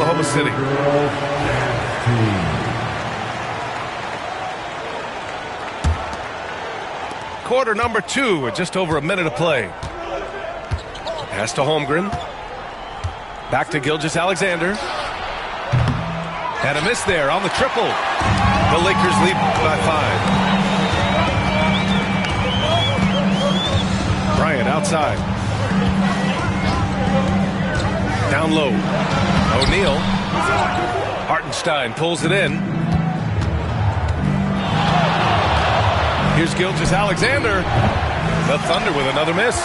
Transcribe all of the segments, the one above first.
Oklahoma City. Quarter number 2 with just over a minute to play. Pass to Holmgren. Back to Gilgeous-Alexander. And a miss there on the triple. The Lakers lead by 5. Bryant outside. Down low. O'Neal. Hartenstein pulls it in. Here's Gilgeous-Alexander. The Thunder with another miss.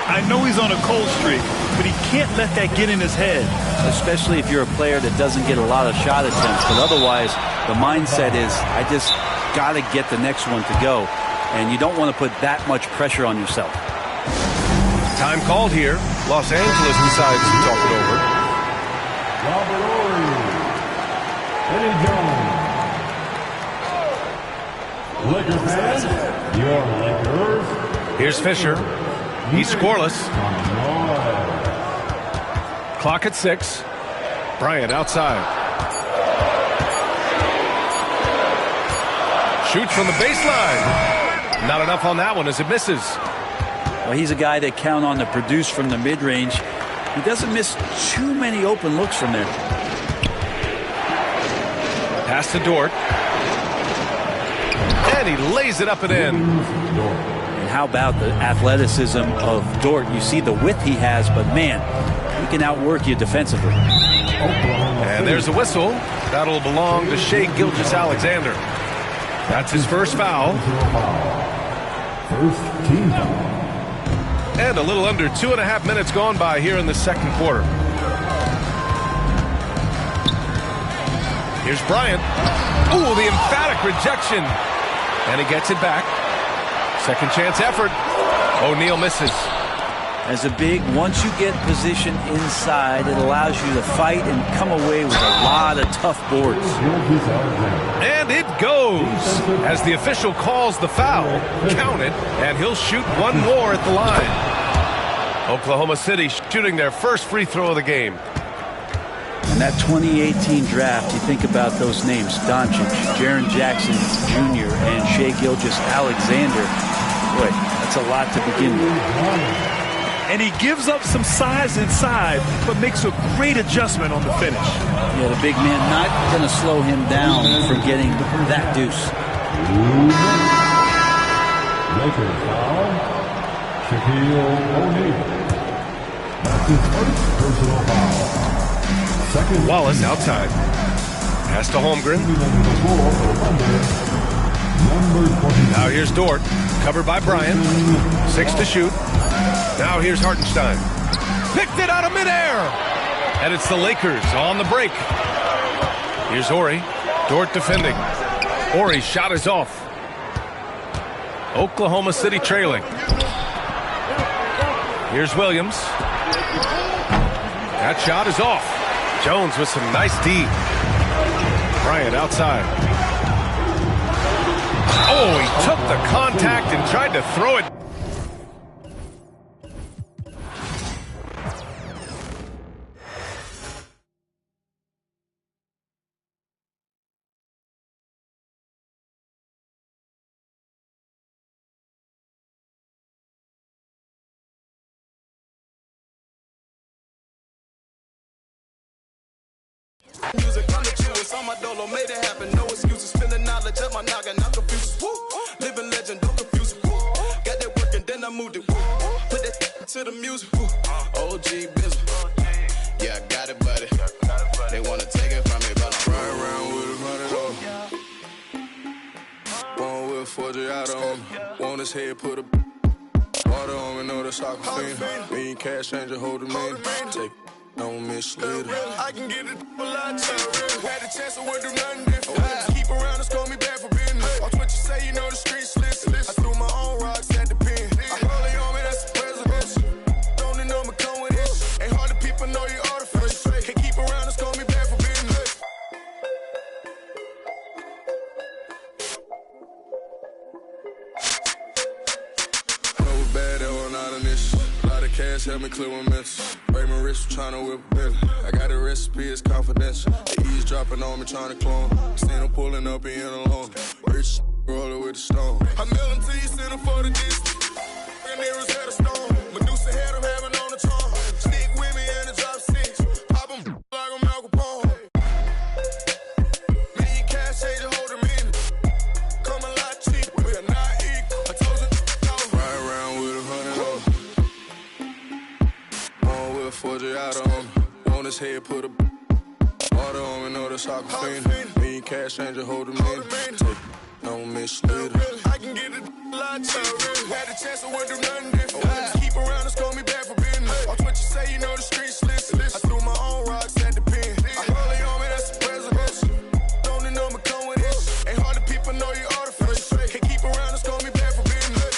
I know he's on a cold streak, but he can't let that get in his head. Especially if you're a player that doesn't get a lot of shot attempts. But otherwise, the mindset is, I just got to get the next one to go. And you don't want to put that much pressure on yourself. Time called here. Los Angeles decides to talk it over. Robert Horry. Eddie Jones. Lakers fans, your Lakers. Here's Fisher. He's scoreless. Clock at 6. Bryant outside. Shoots from the baseline. Not enough on that one as it misses. Well, he's a guy that count on to produce from the mid-range. He doesn't miss too many open looks from there. Pass to Dort. And he lays it up and in. And how about the athleticism of Dort? You see the width he has, but man, he can outwork you defensively. And there's a whistle. That'll belong to Shai Gilgeous-Alexander. That's his first foul. First team foul. And a little under 2.5 minutes gone by here in the second quarter. Here's Bryant. Ooh, the emphatic rejection. And he gets it back. Second chance effort. O'Neal misses. As a big, once you get position inside, it allows you to fight and come away with a lot of tough boards. And it goes as the official calls the foul. Count it, and he'll shoot one more at the line. Oklahoma City shooting their first free throw of the game. In that 2018 draft, you think about those names, Doncic, Jaren Jackson Jr., and Shai Gilgeous-Alexander. Boy, that's a lot to begin with. And he gives up some size inside, but makes a great adjustment on the finish. Yeah, the big man not going to slow him down from getting that deuce. Lakers foul. Shaquille O'Neal. That's his first personal foul. Second. Wallace outside. Pass to Holmgren. Now here's Dort. Covered by Bryant. 6 to shoot. Now here's Hartenstein. Picked it out of midair. And it's the Lakers on the break. Here's Horry. Dort defending. Horry's shot is off. Oklahoma City trailing. Here's Williams. That shot is off. Jones with some nice D. Bryant outside. Oh, he took the contact and tried to throw it. Music coming to us on my dolo, made it happen. No excuses, spilling knowledge of my noggin, not confused. Woo, living legend, don't confuse it. Woo, got that work and then I moved it. Woo, put that to the music. Woo, OG business. Yeah, I got it, buddy. They wanna take it from me, but I'm right around with a 100 on. Born with 40 out on. Want his head, put a water on me, know the soccer fiend. Me and cash changer, hold him in. Take don't mislead her. I can get it a lot cheaper. Had a chance, I wouldn't do nothing different. Keep around and scold me back for business. Watch what you say, you know the streets listen. I threw my own rocks at the pen. I rolling on me, that's the presidential. Don't you know me come with it. Ain't hard to people know you artificial. Can't keep around and scold me back for business. Know it's bad, that one out of this. A lot of cash help me clear my mess. Break my wrist, tryna whip a bill. I got it ready. recipe is confidential. The E's dropping on me, trying to clone. Seen him pulling up, he in alone. Rich roller with the stone. I mail him till you send him for the distance. And Nero's had a stone. Medusa had him having on the throne. Stick with me in the drop six. Pop him like a Malcolm Capone. Million cash change and hold him in it. Come a lot cheap, we are not equal. I told you, no. Ride around with 100 on. One with 40 out on him. On his head, put a water on me, know the soccer fiend. Million cash change and hold him in it. Don't mislead her. I can get it a lot cheaper. Had a chance, I wouldn't do nothing different. Keep around and call me back for business. Watch what you say, you know the streets listen. I threw my own rocks at the pen. I rolling on me, that's the presidential. Don't know me come with this. Ain't hard to people know you artificial. Can't keep around and call me back for business.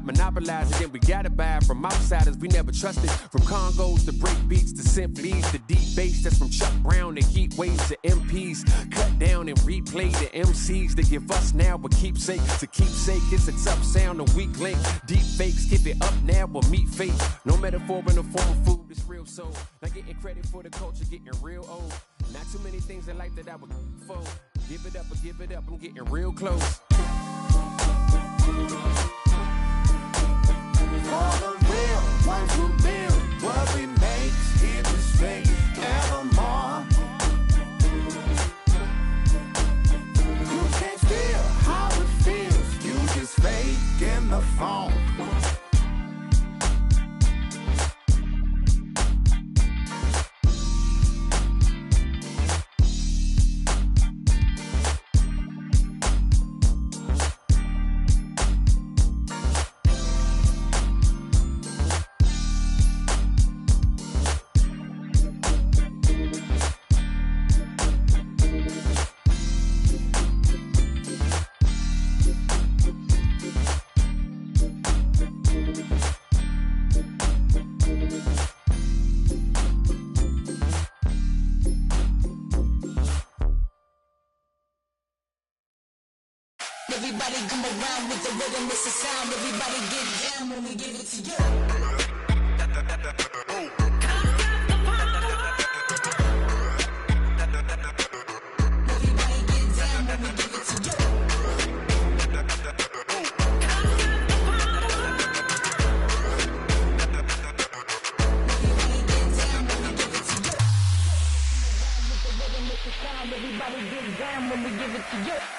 Monopolize it, then we gotta buy from outsiders we never trusted. From Congos to break beats to symphonies to deep bass. That's from Chuck Brown to heat waves to MPs. Cut down and replay the MCs that give us now a keepsake. To keepsake is a tough sound, a weak link. Deep fakes, give it up now or meet fate. No metaphor in the form of food, it's real soul. Not getting credit for the culture, getting real old. Not too many things in life that I would for. Give it up or give it up, I'm getting real close. For the real ones who build what we make, here to stay evermore. You can't feel how it feels, you just fake in the phone. Everybody come around with the rhythm, it's a sound. Everybody get down when we give it to you.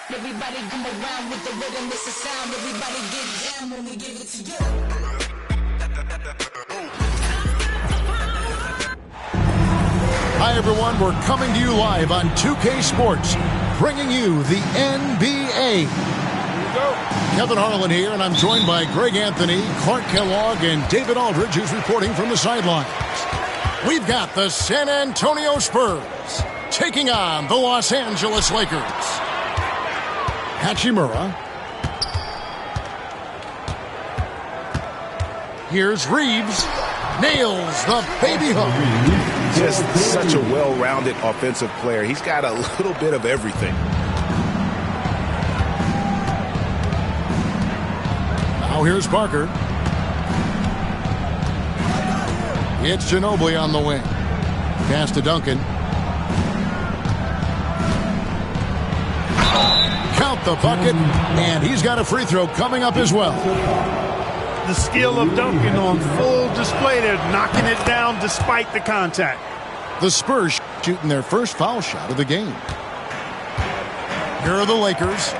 Everybody come around with the rhythm, it's a sound. Everybody get down when we give it to you. Hi everyone, we're coming to you live on 2K Sports. bringing you the NBA. Kevin Harlan here, and I'm joined by Greg Anthony, Clark Kellogg, and David Aldridge, who's reporting from the sidelines. We've got the San Antonio Spurs taking on the Los Angeles Lakers. Hachimura. Here's Reeves. Nails the baby hook. Just such a well-rounded offensive player. He's got a little bit of everything. Now here's Parker. It's Ginobili on the wing. Pass to Duncan. Count the bucket, and he's got a free throw coming up as well. The skill of Duncan on full display there, knocking it down despite the contact. The Spurs shooting their first foul shot of the game. Here are the Lakers.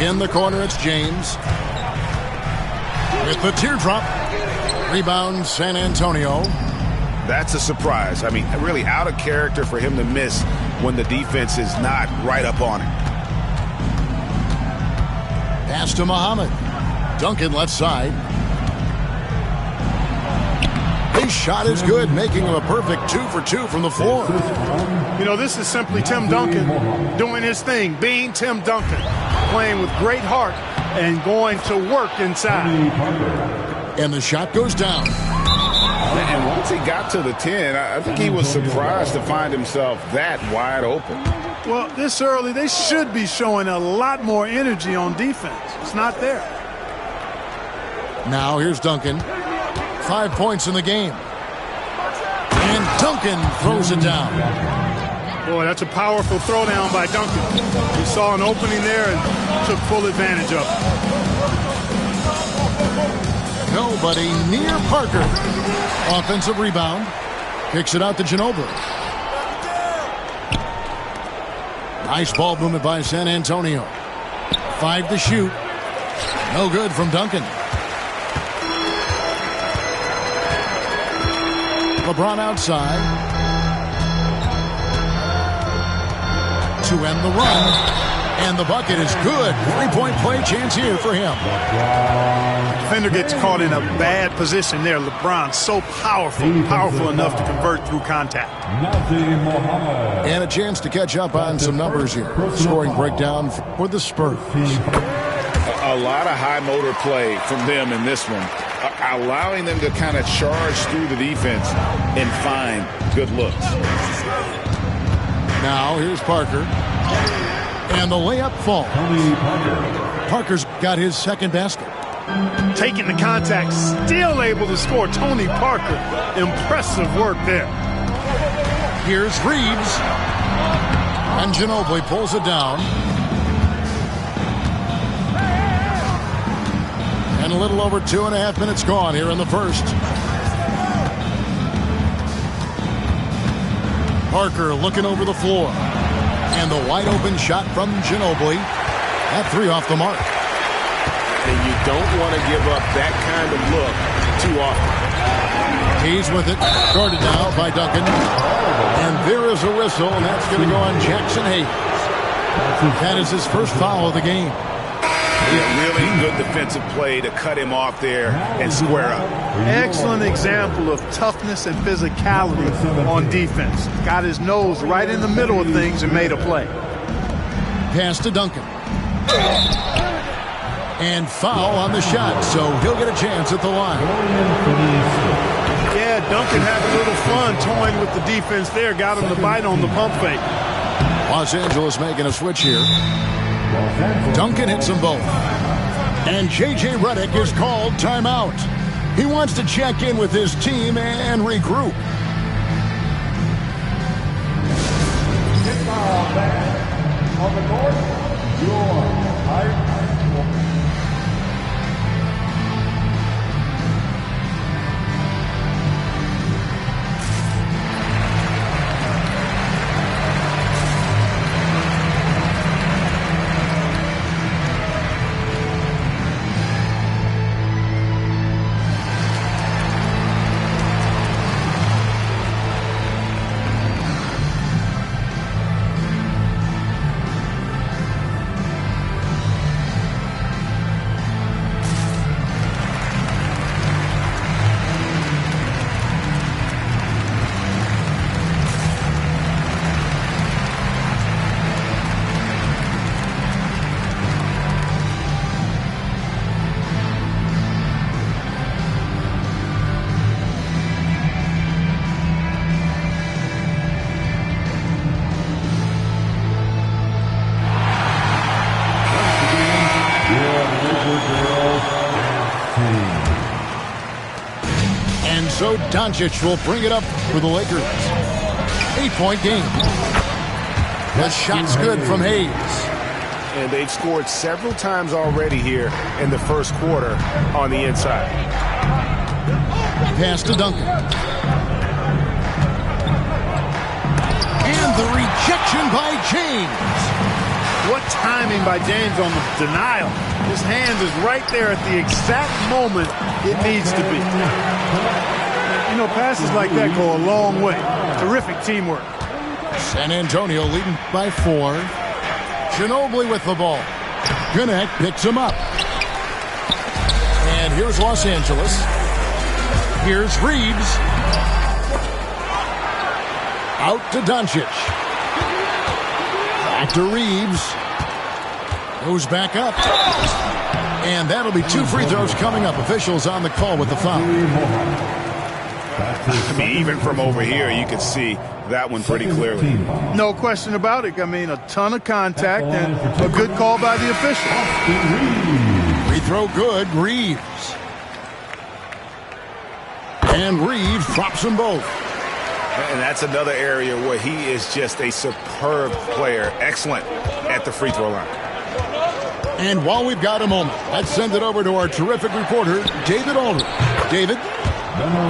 In the corner, it's James. With the teardrop. Rebound, San Antonio. That's a surprise. I mean, really out of character for him to miss when the defense is not right up on him. Pass to Muhammad. Duncan left side. His shot is good, making him a perfect 2 for 2 from the floor. You know, this is simply Tim Duncan doing his thing, being Tim Duncan, playing with great heart and going to work inside. And the shot goes down. And once he got to the 10, I think he was surprised to find himself that wide open. Well, this early, they should be showing a lot more energy on defense. It's not there. Now here's Duncan. 5 points in the game. And Duncan throws it down. Boy, that's a powerful throwdown by Duncan. He saw an opening there and took full advantage of it. Nobody near Parker. Offensive rebound. Kicks it out to Ginobili. Nice ball movement by San Antonio. 5 to shoot. No good from Duncan. LeBron outside. To end the run. And the bucket is good. 3-point play chance here for him. Defender gets caught in a bad position there. LeBron so powerful enough to convert through contact. And a chance to catch up on some numbers here. Scoring breakdown for the Spurs. A lot of high motor play from them in this one. Allowing them to kind of charge through the defense and find good looks. Now here's Parker. And the layup falls. Parker's got his second basket. Taking the contact, still able to score. Tony Parker, impressive work there. Here's Reeves. And Ginobili pulls it down. And a little over 2.5 minutes gone here in the first. Parker looking over the floor. And the wide open shot from Ginobili. That 3 off the mark. And you don't want to give up that kind of look too often. He's with it. Guarded now by Duncan. And there is a whistle, and that's going to go on Jackson Hayes. That is his first foul of the game. Yeah, really good defensive play to cut him off there and square up. Excellent example of toughness and physicality on defense. Got his nose right in the middle of things and made a play. Pass to Duncan. And foul on the shot, so he'll get a chance at the line. Yeah, Duncan had a little fun toying with the defense there. Got him to bite on the pump fake. Los Angeles making a switch here. Duncan hits them both. And J.J. Redick is called timeout. He wants to check in with his team and regroup. On the court, your high. So Doncic will bring it up for the Lakers. 8-point game. The shot's good from Hayes. And they've scored several times already here in the first quarter on the inside. Pass to Duncan. And the rejection by James. What timing by James on the denial. His hand is right there at the exact moment it needs to be. You know, passes like that go a long way. Terrific teamwork. San Antonio leading by 4. Ginobili with the ball. Gwinnett picks him up. And here's Los Angeles. Here's Reeves. Out to Doncic. Back to Reeves. Goes back up. And that'll be 2 free throws coming up. Officials on the call with the foul. I mean, even from over here, you can see that one pretty clearly. No question about it. I mean, a ton of contact and a good call by the official. Free throw good. Reeves. And Reeves drops them both. And that's another area where he is just a superb player. Excellent at the free throw line. And while we've got a moment, let's send it over to our terrific reporter, David Aldridge. David?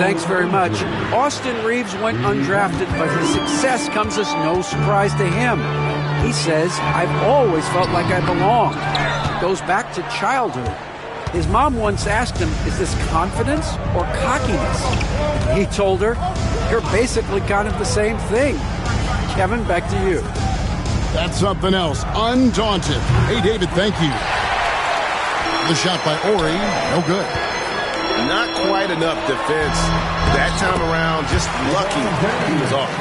Thanks very much. Austin Reeves went undrafted, but his success comes as no surprise to him. He says, "I've always felt like I belonged." It goes back to childhood. His mom once asked him, "Is this confidence or cockiness?" He told her, "You're basically kind of the same thing." Kevin, back to you. That's something else. Undaunted. Hey, David, thank you. The shot by Ori, no good. Not quite enough defense that time around. Just lucky he was off.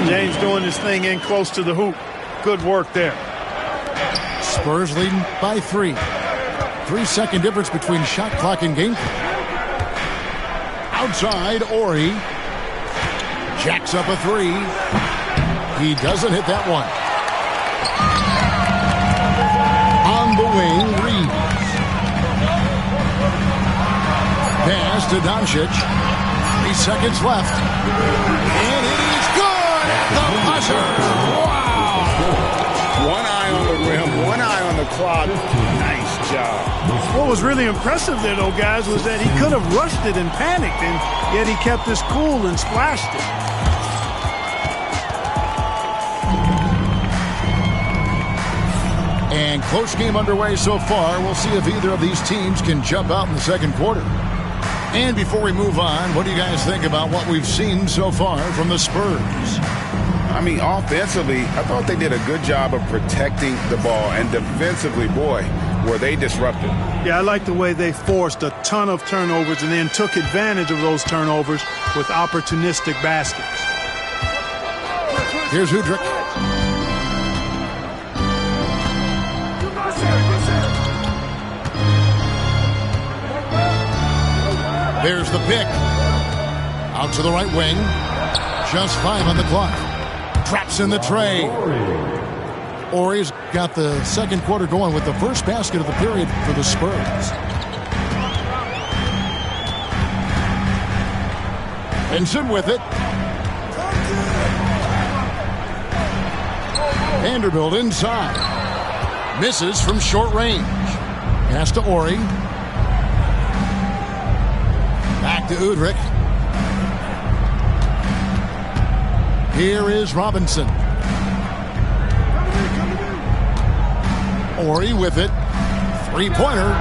James doing his thing in close to the hoop. Good work there. Spurs leading by 3. 3-second difference between shot clock and game clock. Outside, Ori. Jacks up a 3. He doesn't hit that one. On the wing, Reeves. Pass to Doncic. 3 seconds left. And it is good at the buzzer. Wow. One eye on the rim, one eye on the clock. Nice job. What was really impressive there, though, guys, was that he could have rushed it and panicked, and yet he kept his cool and splashed it. And close game underway so far. We'll see if either of these teams can jump out in the second quarter. And before we move on, what do you guys think about what we've seen so far from the Spurs? I mean, offensively, I thought they did a good job of protecting the ball. And defensively, boy, were they disruptive. Yeah, I like the way they forced a ton of turnovers and then took advantage of those turnovers with opportunistic baskets. Here's Udrih. There's the pick. Out to the right wing. Just 5 on the clock. Drops in the tray. Ori's got the second quarter going with the first basket of the period for the Spurs. Vincent with it. Vanderbilt inside. Misses from short range. Pass to Ori. Back to Udrih. Here is Robinson. Ori with it. Three-pointer.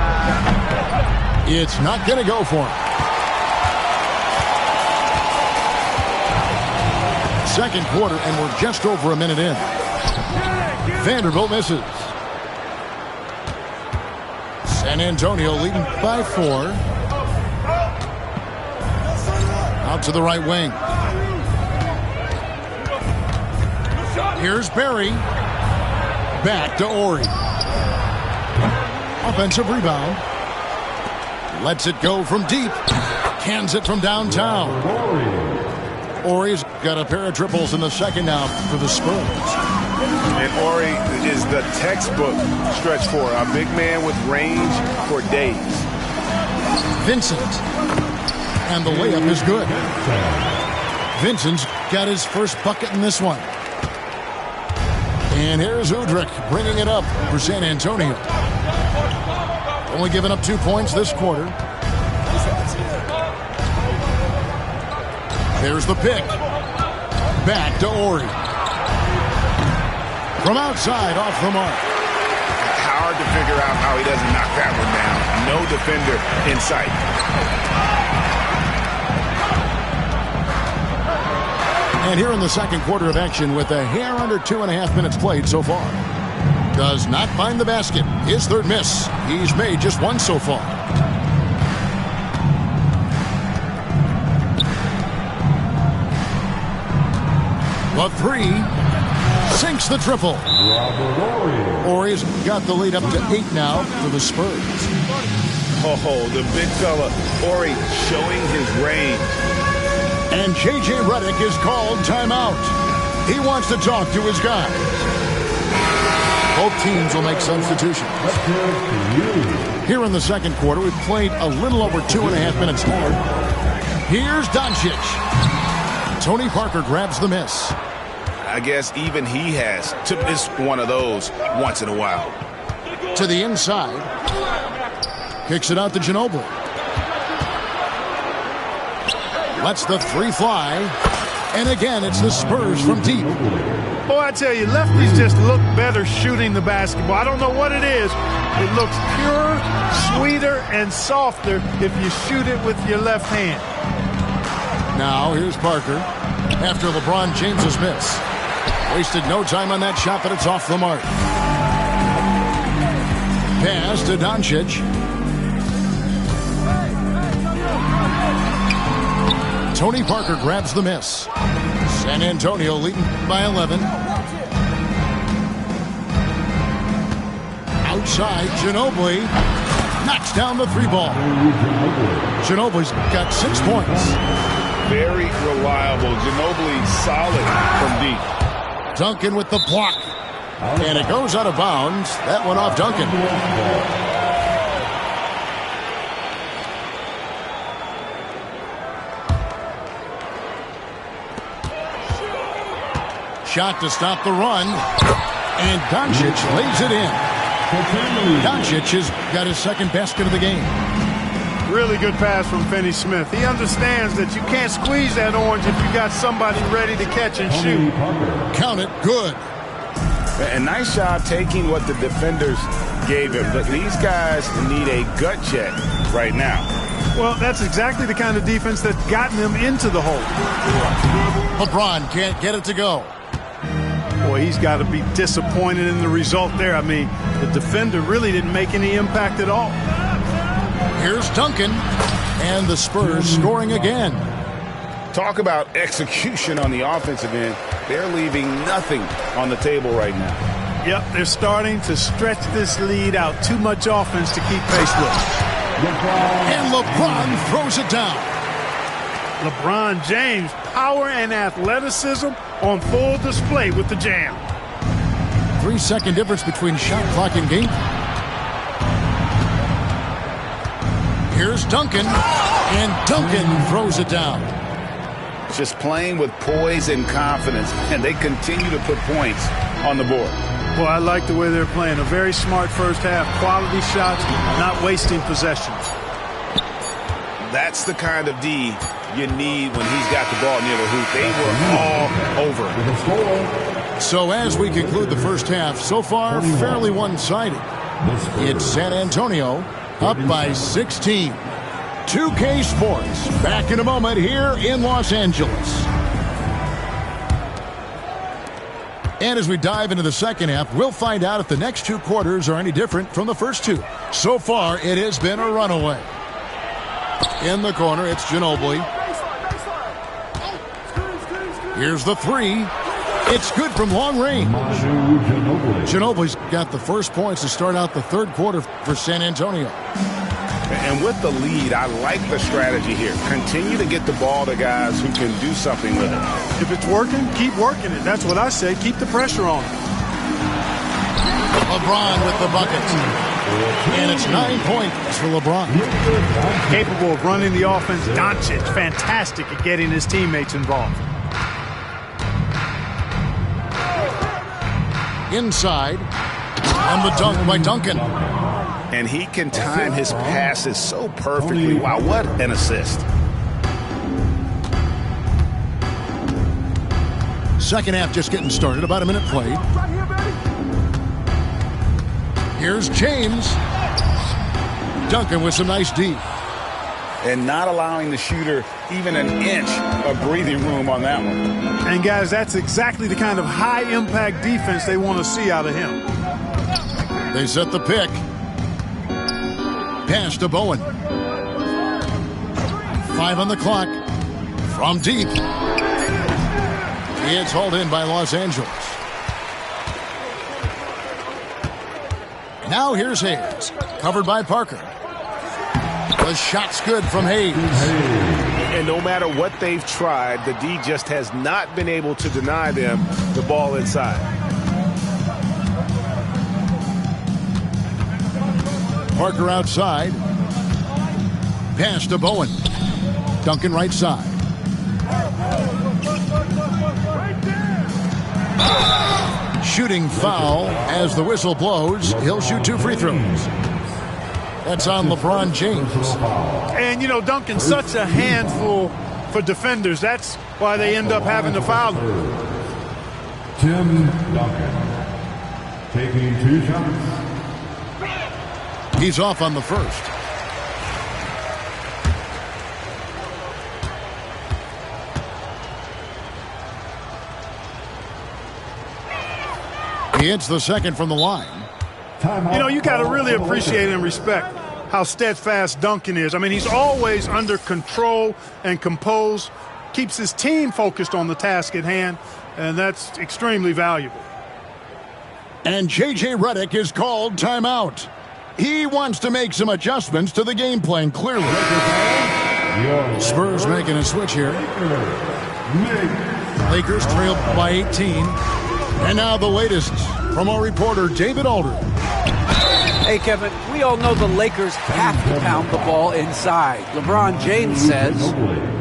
It's not going to go for him. Second quarter, and we're just over a minute in. Vanderbilt misses. San Antonio leading by 4. Out to the right wing. Here's Barry. Back to Ori. Offensive rebound. Lets it go from deep. Cans it from downtown. Ori's got a pair of triples in the second now for the Spurs. And Ori is the textbook stretch four. A big man with range for days. Vincent. and the layup is good. Vincent's got his first bucket in this one. And here's Udrih bringing it up for San Antonio. Only giving up 2 points this quarter. There's the pick. Back to Horry. From outside, off the mark. Hard to figure out how he doesn't knock that one down. No defender in sight. And here in the second quarter of action with a hair under 2.5 minutes played so far. Does not find the basket. His third miss. He's made just one so far. The three. Sinks the triple. Horry's got the lead up to 8 now for the Spurs. Oh, the big fella, Horry, showing his range. And J.J. Redick is called timeout. He wants to talk to his guys. Both teams will make substitutions. Here in the second quarter, we've played a little over 2.5 minutes more. Here's Doncic. Tony Parker grabs the miss. I guess even he has to miss one of those once in a while. To the inside. Kicks it out to Ginobili. Lets the three fly. And again, it's the Spurs from deep. Boy, I tell you, lefties just look better shooting the basketball. I don't know what it is. It looks purer, sweeter, and softer if you shoot it with your left hand. Now, here's Parker after LeBron James's miss. Wasted no time on that shot, but it's off the mark. Pass to Doncic. Tony Parker grabs the miss. San Antonio leading by 11. Outside, Ginobili knocks down the three ball. Ginobili's got 6 points. Very reliable. Ginobili solid from deep. Duncan with the block. And it goes out of bounds. That went off Duncan. Shot to stop the run. And Doncic lays it in. Doncic has got his second basket of the game. Really good pass from Finney-Smith. He understands that you can't squeeze that orange if you got somebody ready to catch and shoot. Count it. Good. A nice job taking what the defenders gave him. But these guys need a gut check right now. Well, that's exactly the kind of defense that's gotten them into the hole. LeBron can't get it to go. Boy, he's got to be disappointed in the result there. I mean, the defender really didn't make any impact at all. Here's Duncan, and the Spurs scoring again. Talk about execution on the offensive end. They're leaving nothing on the table right now. Yep, they're starting to stretch this lead out. Too much offense to keep pace with. And LeBron throws it down. LeBron James, power and athleticism on full display with the jam. 3-second difference between shot clock and game. Here's Duncan, and Duncan throws it down. Just playing with poise and confidence, and they continue to put points on the board. Well, I like the way they're playing. A very smart first half. Quality shots, not wasting possessions. That's the kind of D you need when he's got the ball near the hoop. They were all over. So as we conclude the first half, so far fairly one-sided. It's San Antonio up by 16. 2K Sports back in a moment here in Los Angeles. And as we dive into the second half, we'll find out if the next 2 quarters are any different from the first 2. So far, it has been a runaway. In the corner, it's Ginobili. Here's the three. It's good from long range. Ginobili's got the first points to start out the third quarter for San Antonio. And with the lead, I like the strategy here. Continue to get the ball to guys who can do something with it. If it's working, keep working it. That's what I say. Keep the pressure on. A LeBron with the bucket. And it's 9 points for LeBron. Capable of running the offense. Doncic, fantastic at getting his teammates involved. Inside. And the dunk by Duncan. And he can time his passes so perfectly. Wow, what an assist. Second half just getting started. About a minute played. Here's James. Duncan with some nice D. And not allowing the shooter even an inch of breathing room on that one. And, guys, that's exactly the kind of high-impact defense they want to see out of him. They set the pick. Pass to Bowen. 5 on the clock. From deep. It's hauled in by Los Angeles. Now here's Hayes. Covered by Parker. The shot's good from Hayes. And no matter what they've tried, the D just has not been able to deny them the ball inside. Parker outside. Pass to Bowen. Duncan right side. Shooting foul as the whistle blows. He'll shoot 2 free throws. That's on LeBron James. And, you know, Duncan's such a handful for defenders. That's why they end up having to foul him. Tim Duncan taking 2 shots. He's off on the first. He hits the second from the line. You know, you got to really appreciate and respect how steadfast Duncan is. I mean, he's always under control and composed, keeps his team focused on the task at hand, and that's extremely valuable. And J.J. Redick is called timeout. He wants to make some adjustments to the game plan, clearly. Spurs making a switch here. Lakers trail by 18. And now the latest from our reporter, David Aldridge. Hey, Kevin, we all know the Lakers have to pound the ball inside. LeBron James says,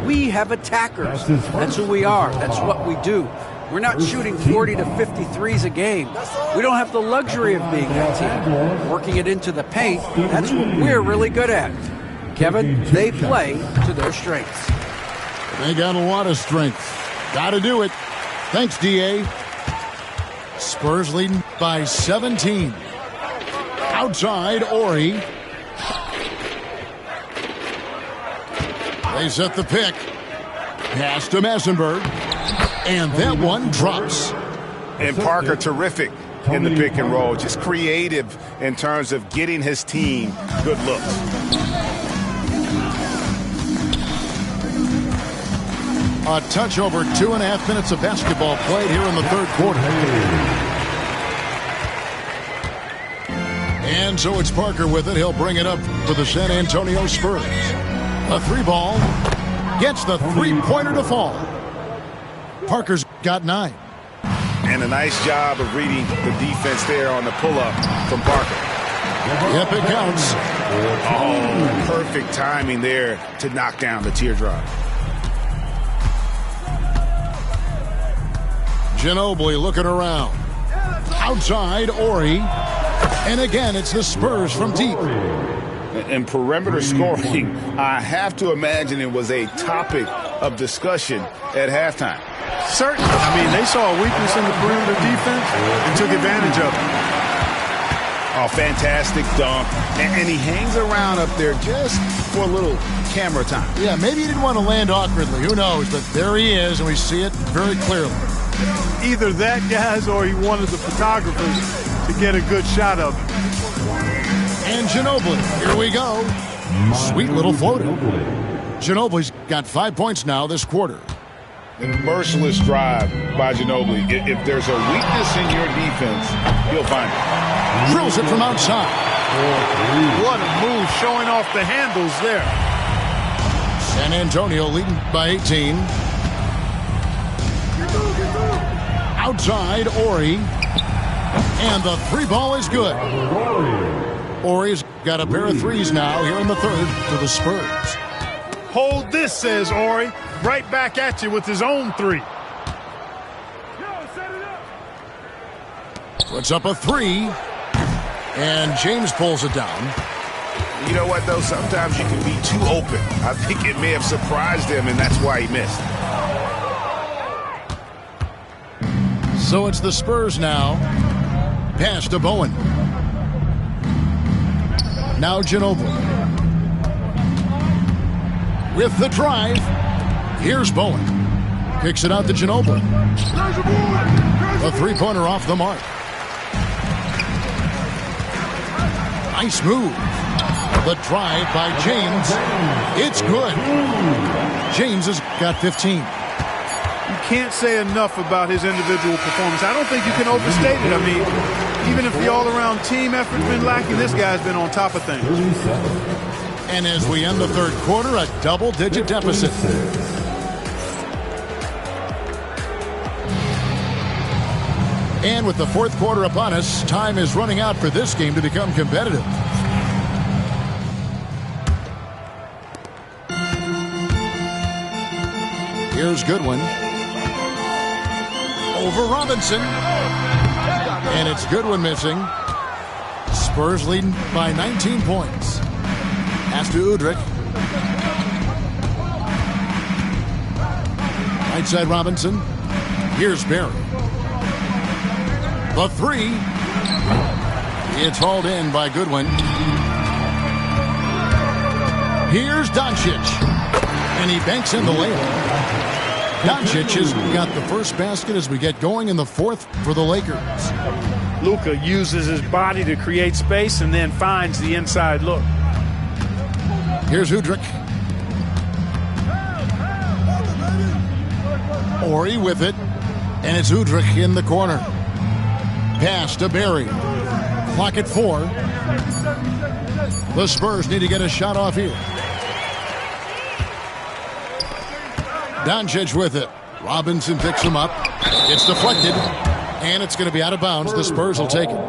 we have attackers. That's who we are. That's what we do. We're not shooting 40 to 53s a game. We don't have the luxury of being that team. Working it into the paint, that's what we're really good at. Kevin, they play to their strengths. They got a lot of strength. Got to do it. Thanks, D.A. Spurs leading by 17. Outside, Ori. They set the pick. Pass to Massenberg. And that one drops. And Parker terrific in the pick and roll. Just creative in terms of getting his team good looks. A touch over 2.5 minutes of basketball played here in the third quarter. And so it's Parker with it. He'll bring it up for the San Antonio Spurs. A 3-ball gets the 3-pointer to fall. Parker's got 9. And a nice job of reading the defense there on the pull-up from Parker. Yep, it counts. Oh, perfect timing there to knock down the teardrop. Ginobili looking around. Outside, Ori. And again, it's the Spurs from deep. And perimeter scoring, I have to imagine it was a topic of discussion at halftime. Certainly. I mean, they saw a weakness in the perimeter defense and took advantage of it. Oh, fantastic dunk. And he hangs around up there just for a little camera time. Yeah, maybe he didn't want to land awkwardly. Who knows? But there he is, and we see it very clearly. Either that, guys, or he wanted the photographers to get a good shot of him. And Ginobili, here we go. Sweet little floater. Ginobili's got 5 points now this quarter. A merciless drive by Ginobili. If there's a weakness in your defense, you'll find it. Drills it from outside. What a move, showing off the handles there. San Antonio leading by 18. Outside, Ori. And the three ball is good. Horry's got a pair of threes now here in the third for the Spurs. Hold this, says Horry. Right back at you with his own three. Puts up a three. And James pulls it down. You know what, though? Sometimes you can be too open. I think it may have surprised him, and that's why he missed. So it's the Spurs now. Pass to Bowen. Now Ginobili. With the drive. Here's Bowen. Kicks it out to Ginobili. A three-pointer off the mark. Nice move. The drive by James. It's good. James has got 15. You can't say enough about his individual performance. I don't think you can overstate it. I mean, even if the all-around team effort's been lacking, this guy's been on top of things. And as we end the third quarter, a double-digit deficit. And with the fourth quarter upon us, time is running out for this game to become competitive. Here's Goodwin. Over Robinson. And it's Goodwin missing. Spurs leading by 19 points. Pass to Udrih. Right side Robinson. Here's Barry. The three. It's hauled in by Goodwin. Here's Doncic. And he banks in the layup. Doncic has got the first basket as we get going in the fourth for the Lakers. Luka uses his body to create space and then finds the inside look. Here's Udrih. Horry with it. And it's Udrih in the corner. Pass to Barry. Clock at 4. The Spurs need to get a shot off here. Doncic with it. Robinson picks him up. It's deflected. And it's going to be out of bounds. The Spurs will take it.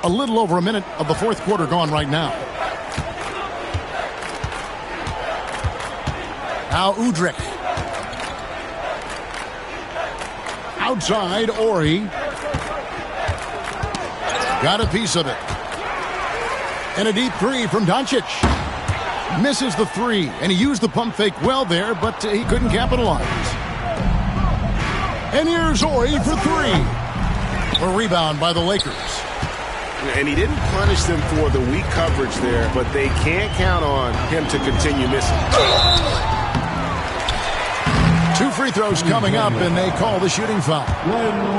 A little over a minute of the fourth quarter gone right now. Now Udrih. Outside, Horry. Got a piece of it. And a deep three from Doncic. Misses the three, and he used the pump fake well there, but he couldn't capitalize. And here's Horry for three. A rebound by the Lakers. And he didn't punish them for the weak coverage there, but they can't count on him to continue missing. 2 free throws coming up, and they call the shooting foul.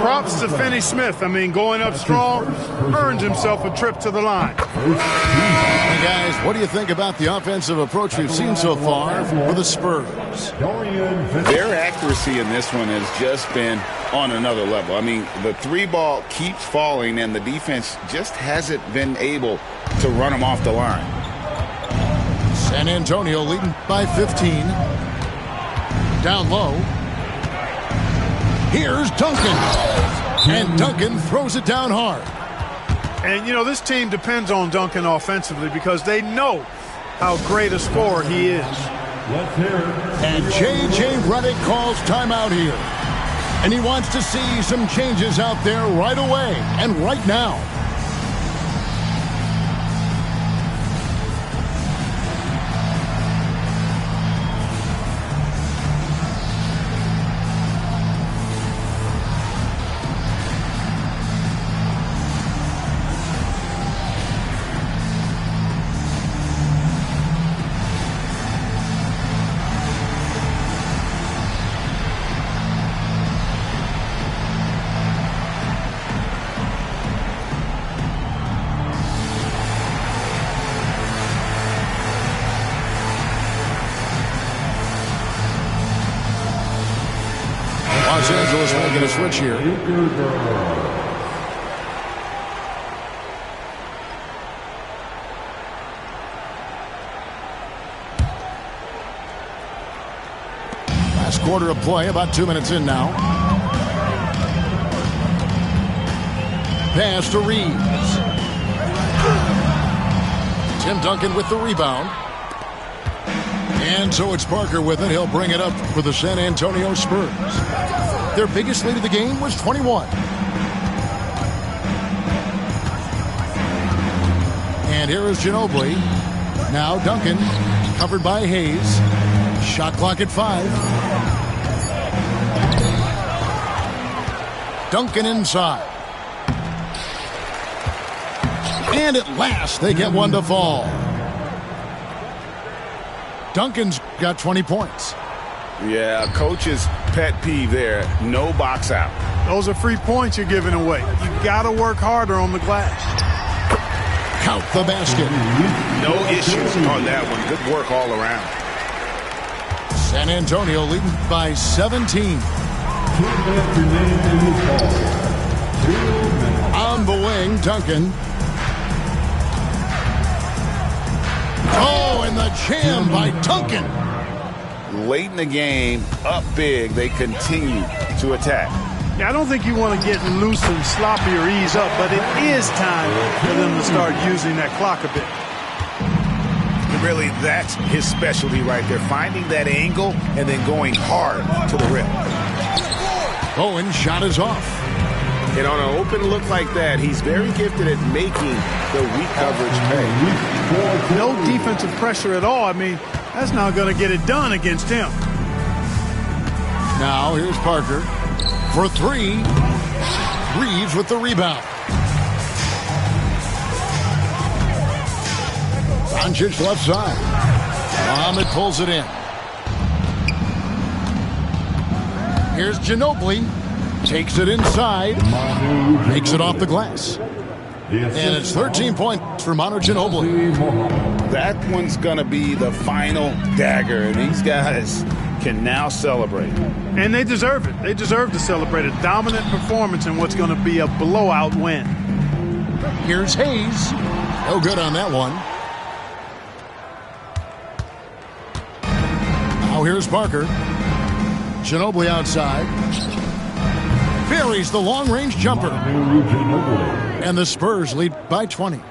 Props to Finney Smith. I mean, going up strong, earns himself a trip to the line. Hey, guys, what do you think about the offensive approach we've seen so far for the Spurs? Their accuracy in this one has just been on another level. I mean, the three ball keeps falling, and the defense just hasn't been able to run them off the line. San Antonio leading by 15. Down low. Here's Duncan. And Duncan throws it down hard. And, you know, this team depends on Duncan offensively because they know how great a scorer he is. And J.J. Redick calls timeout here. And he wants to see some changes out there right away and right now. Los Angeles making a switch here. quarter of play, about 2 minutes in now. Pass to Reeves. Tim Duncan with the rebound. And so it's Parker with it. He'll bring it up for the San Antonio Spurs. Their biggest lead of the game was 21. And here is Ginobili. Now Duncan, covered by Hayes. Shot clock at 5. Duncan inside. And at last, they get one to fall. Duncan's got 20 points. Yeah, coach's pet peeve there. No box out. Those are free points you're giving away. You got to work harder on the glass. Count the basket. No issues on that one. Good work all around. San Antonio leading by 17. On the wing, Duncan. Oh, and the jam by Duncan. Late in the game, up big, they continue to attack. Yeah, I don't think you want to get loose and sloppy or ease up, but it is time for them to start using that clock a bit. Really, that's his specialty right there, finding that angle and then going hard to the rim. Bowen shot is off. And on an open look like that, he's very gifted at making the weak coverage pay. No defensive pressure at all. I mean, that's not going to get it done against him. Now here's Parker for 3. Reeves with the rebound. Doncic left side. Muhammad pulls it in. Here's Ginobili. Takes it inside. Makes it off the glass. And it's 13 points for Manu Ginobili. That one's going to be the final dagger, and these guys can now celebrate. And they deserve it. They deserve to celebrate a dominant performance in what's going to be a blowout win. Here's Hayes. No good on that one. Now here's Parker. Ginobili outside. Buries the long-range jumper. And the Spurs lead by 20.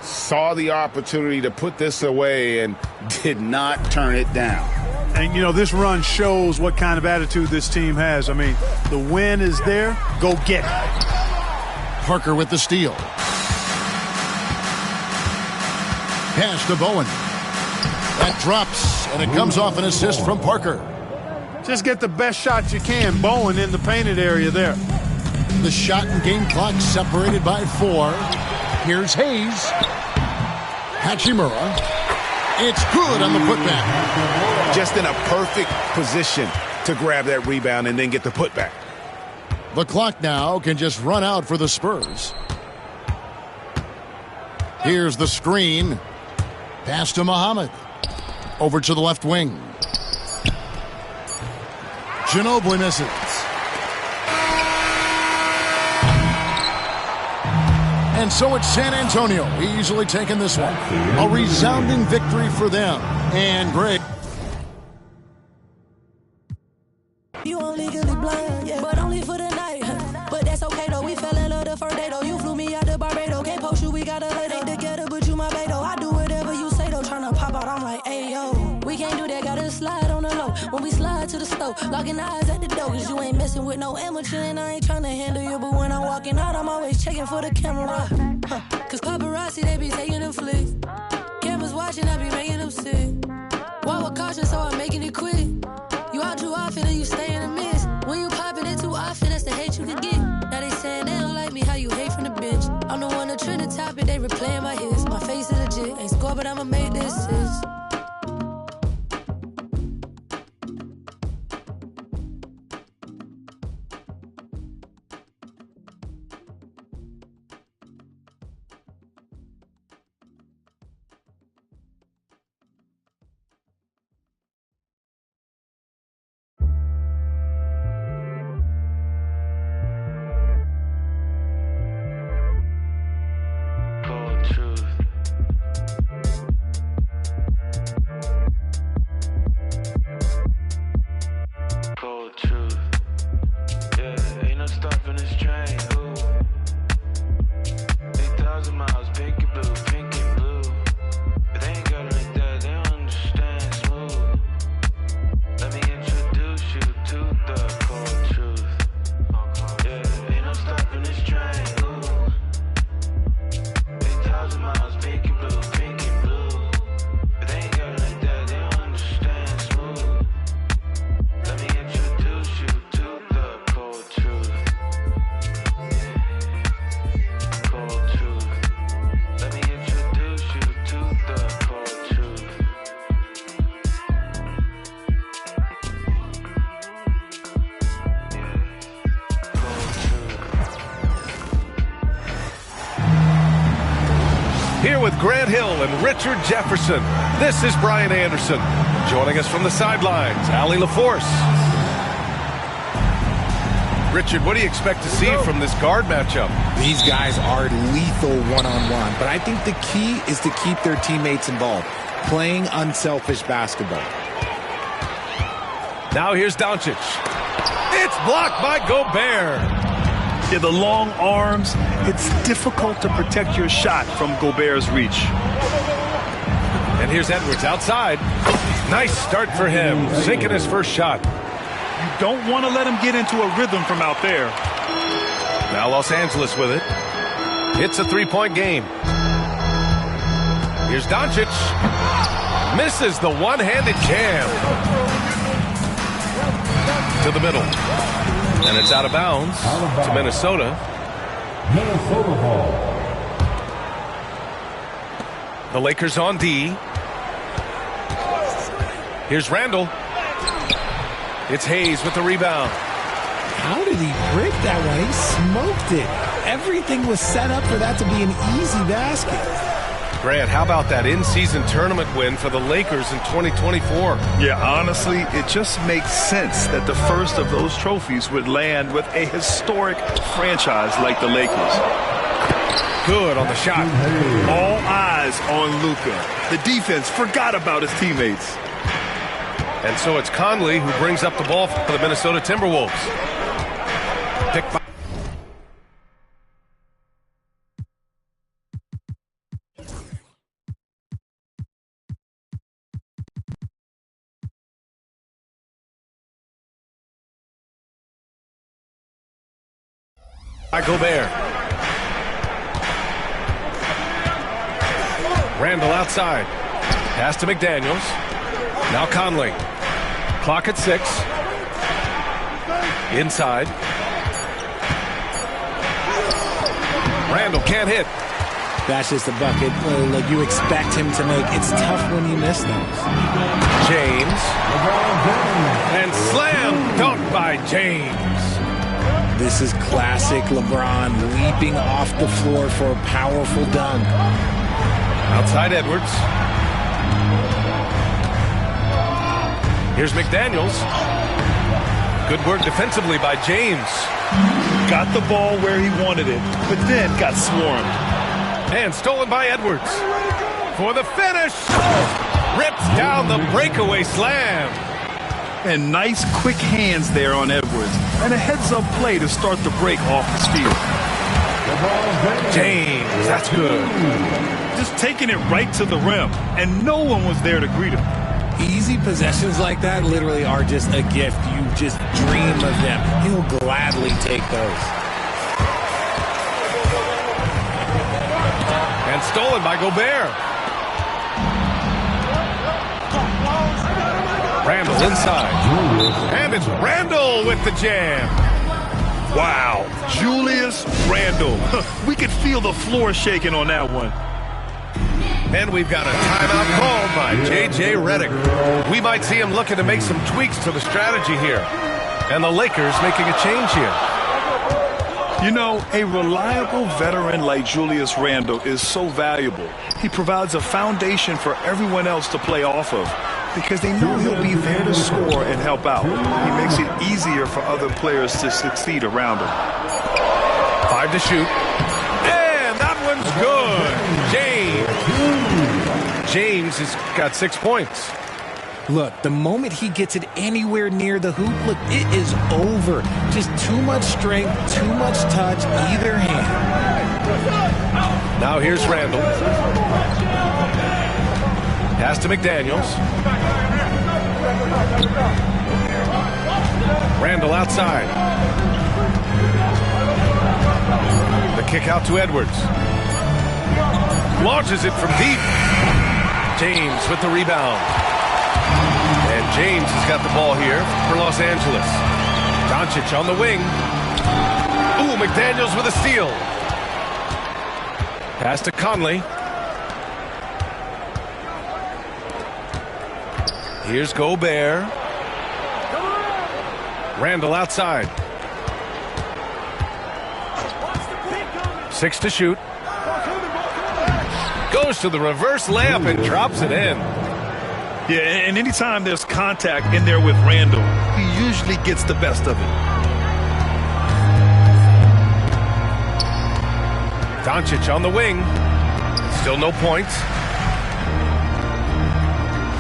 Saw the opportunity to put this away and did not turn it down. And, you know, this run shows what kind of attitude this team has. I mean, the win is there. Go get it. Parker with the steal. Pass to Bowen. That drops, and it comes off an assist from Parker. Just get the best shot you can. Bowen in the painted area there. The shot and game clock separated by 4. Here's Hayes. Hachimura. It's good on the putback. Just in a perfect position to grab that rebound and then get the putback. The clock now can just run out for the Spurs. Here's the screen. Pass to Muhammad. Over to the left wing. Ginobili misses. And so it's San Antonio easily taking this one. A resounding victory for them. And Greg. You only legally blind, yeah, but only for the night. But that's okay though, we fell in love the first day though. You flew me out to Barbados, can't post you, we gotta lay they together, but you my bae though. I do whatever you say though, tryna pop out, I'm like, ayo. We can't do that, gotta slide on the low. When we slide to the stove, locking eyes at the door, cause you ain't messing with no amateur and I ain't tryna handle you. But when I'm walking out, I'm always checking for the camera. Cause paparazzi, they be taking them flicks. Cameras watching, I be making them sick. Walk with caution, so I'm making it quick. You out too often and you stay in the mist. When you popping it too often, that's the hate you can get. Now they saying they don't like me, how you hate from the bench. I'm the one that trend the topic, they replaying my hits. My face is legit, ain't score, but I'ma make this assist. with Grant Hill and Richard Jefferson. This is Brian Anderson. Joining us from the sidelines, Allie LaForce. Richard, what do you expect to see from this guard matchup? These guys are lethal one-on-one, but I think the key is to keep their teammates involved, playing unselfish basketball. Now here's Doncic. It's blocked by Gobert. Yeah, the long arms, it's difficult to protect your shot from Gobert's reach. And here's Edwards outside. Nice start for him, sinking his first shot. You don't want to let him get into a rhythm from out there. Now Los Angeles with it. It's a three-point game. Here's Doncic. Misses the one-handed jam. To the middle. And it's out of bounds to Minnesota. Minnesota ball. The Lakers on D. Here's Randall. It's Hayes with the rebound. How did he break that one? He smoked it. Everything was set up for that to be an easy basket. Grant, how about that in-season tournament win for the Lakers in 2024? Yeah, honestly, it just makes sense that the first of those trophies would land with a historic franchise like the Lakers. Good on the shot. All eyes on Luka. The defense forgot about his teammates. And so it's Conley who brings up the ball for the Minnesota Timberwolves. Picked by Gobert. Randall outside. Pass to McDaniels. Now Conley. Clock at 6. Inside. Randall can't hit. That's just a bucket like you expect him to make. It's tough when you miss those. James. And slam dunk by James. This is classic LeBron leaping off the floor for a powerful dunk. Outside Edwards. Here's McDaniels. Good work defensively by James. Got the ball where he wanted it, but then got swarmed. And stolen by Edwards. For the finish. Rips down the breakaway slam. And nice quick hands there on Edwards. And a heads-up play to start the break off the steal. James, that's good. Just taking it right to the rim, and no one was there to greet him. Easy possessions like that literally are just a gift. You just dream of them. He'll gladly take those. And stolen by Gobert. Randall inside. And it's Randall with the jam. Wow, Julius Randall. We could feel the floor shaking on that one. And we've got a timeout called by J.J. Redick. We might see him looking to make some tweaks to the strategy here. And the Lakers making a change here. You know, a reliable veteran like Julius Randall is so valuable. He provides a foundation for everyone else to play off of because they know he'll be there to score and help out. He makes it easier for other players to succeed around him. 5 to shoot. And that one's good. James has got 6 points. Look, the moment he gets it anywhere near the hoop, look, it is over. Just too much strength, too much touch, either hand. Now here's Randall. Pass to McDaniels. Randall outside. The kick out to Edwards. Launches it from deep. James with the rebound. And James has got the ball here for Los Angeles. Doncic on the wing. Ooh, McDaniels with a steal. Pass to Conley. Here's Gobert. Randall outside. 6 to shoot. goes to the reverse layup and drops it in. Yeah, and anytime there's contact in there with Randall, he usually gets the best of it. Doncic on the wing. Still no points.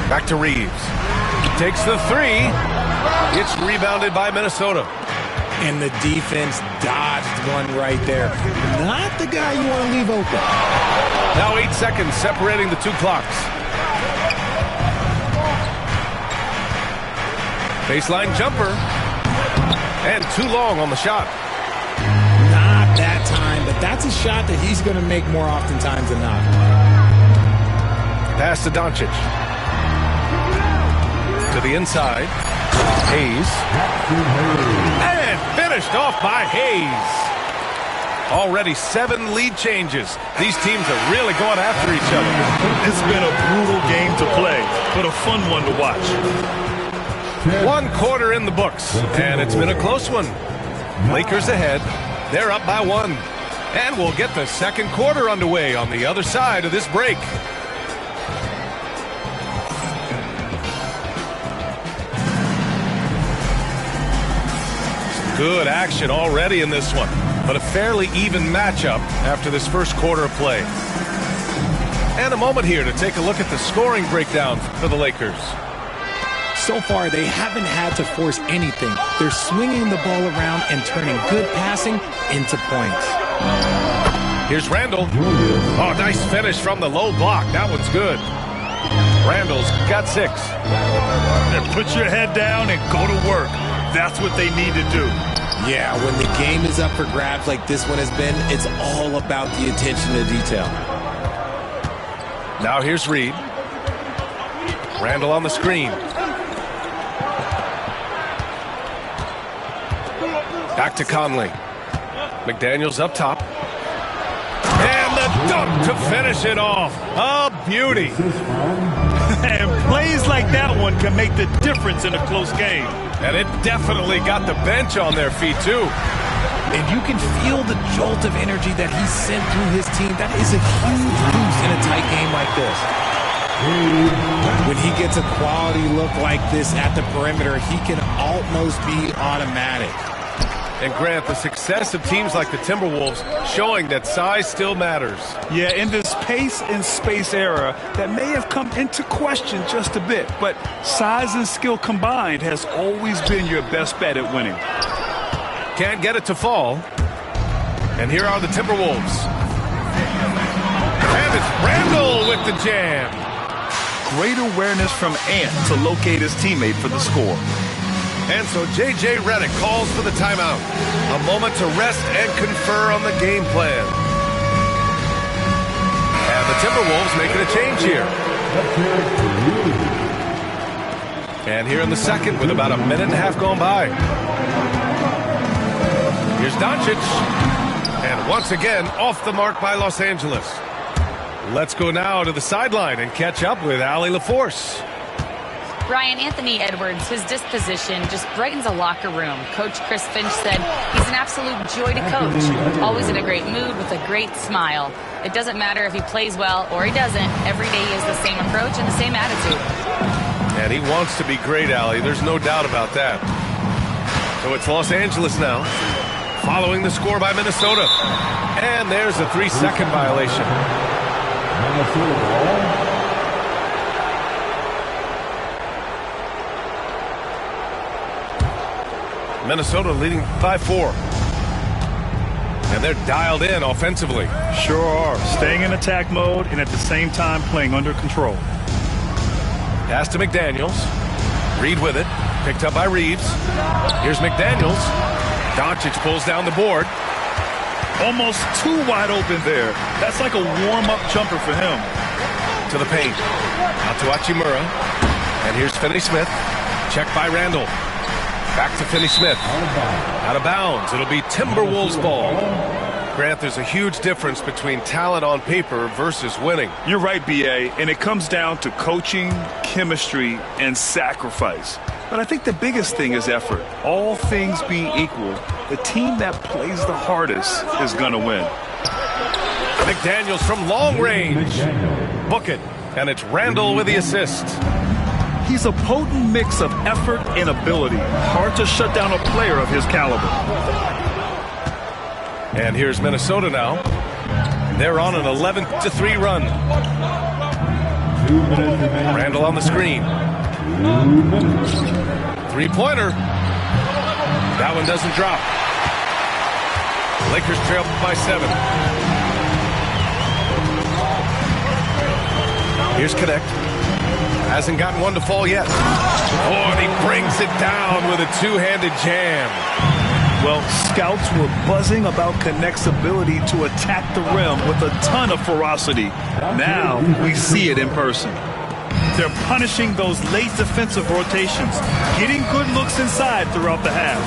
Back to Reeves. Takes the three. It's rebounded by Minnesota. And the defense dodged one right there. Not the guy you want to leave open. Now 8 seconds separating the two clocks. Baseline jumper. And too long on the shot. Not that time, but that's a shot that he's going to make more oftentimes than not. Pass to Doncic. To the inside. Hayes. And finished off by Hayes. Already 7 lead changes. These teams are really going after each other. It's been a brutal game to play, but a fun one to watch. 1 quarter in the books, and it's been a close one. Lakers ahead. They're up by 1. And we'll get the second quarter underway on the other side of this break. Good action already in this one, but a fairly even matchup after this first quarter of play. And a moment here to take a look at the scoring breakdown for the Lakers. So far, they haven't had to force anything. They're swinging the ball around and turning good passing into points. Here's Randall. Oh, nice finish from the low block. That one's good. Randall's got 6. And put your head down and go to work. That's what they need to do. Yeah, when the game is up for grabs like this one has been, it's all about the attention to detail. Now here's Reed. Randall on the screen. Back to Conley. McDaniels up top. And the dunk to finish it off. A beauty. And plays like that one can make the difference in a close game. And it definitely got the bench on their feet, too. And you can feel the jolt of energy that he sent through his team. That is a huge boost in a tight game like this. When he gets a quality look like this at the perimeter, he can almost be automatic. And Grant, the success of teams like the Timberwolves showing that size still matters. Yeah, in this pace and space era, that may have come into question just a bit, but size and skill combined has always been your best bet at winning. Can't get it to fall. And here are the Timberwolves. And it's Randall with the jam. Great awareness from Ant to locate his teammate for the score. And so J.J. Redick calls for the timeout. A moment to rest and confer on the game plan. And the Timberwolves making a change here. And here in the second with about a minute and a half gone by. Here's Doncic. And once again, off the mark by Los Angeles. Let's go now to the sideline and catch up with Allie LaForce. Brian, Anthony Edwards, his disposition just brightens a locker room. Coach Chris Finch said he's an absolute joy to coach. Always in a great mood with a great smile. It doesn't matter if he plays well or he doesn't. Every day he has the same approach and the same attitude. And he wants to be great, Allie. There's no doubt about that. So it's Los Angeles now, following the score by Minnesota. And there's a 3-second violation. Minnesota leading by 4. And they're dialed in offensively. Sure are. Staying in attack mode and at the same time playing under control. Pass to McDaniels. Reed with it. Picked up by Reeves. Here's McDaniels. Doncic pulls down the board. Almost too wide open there. That's like a warm-up jumper for him. To the paint. Out to Hachimura. And here's Finney-Smith. Checked by Randall. Back to Finney-Smith. Out of bounds. It'll be Timberwolves ball. Grant, there's a huge difference between talent on paper versus winning. You're right, B.A., and it comes down to coaching, chemistry, and sacrifice. But I think the biggest thing is effort. All things being equal, the team that plays the hardest is going to win. McDaniels from long range. Book it. And it's Randall with the assist. He's a potent mix of effort and ability. Hard to shut down a player of his caliber. And here's Minnesota now. They're on an 11-3 run. Randall on the screen. Three-pointer. That one doesn't drop. Lakers trail by 7. Here's Connect. Hasn't gotten one to fall yet. Oh, and he brings it down with a two-handed jam. Well, scouts were buzzing about Connect's ability to attack the rim with a ton of ferocity. Now we see it in person. They're punishing those late defensive rotations, getting good looks inside throughout the half.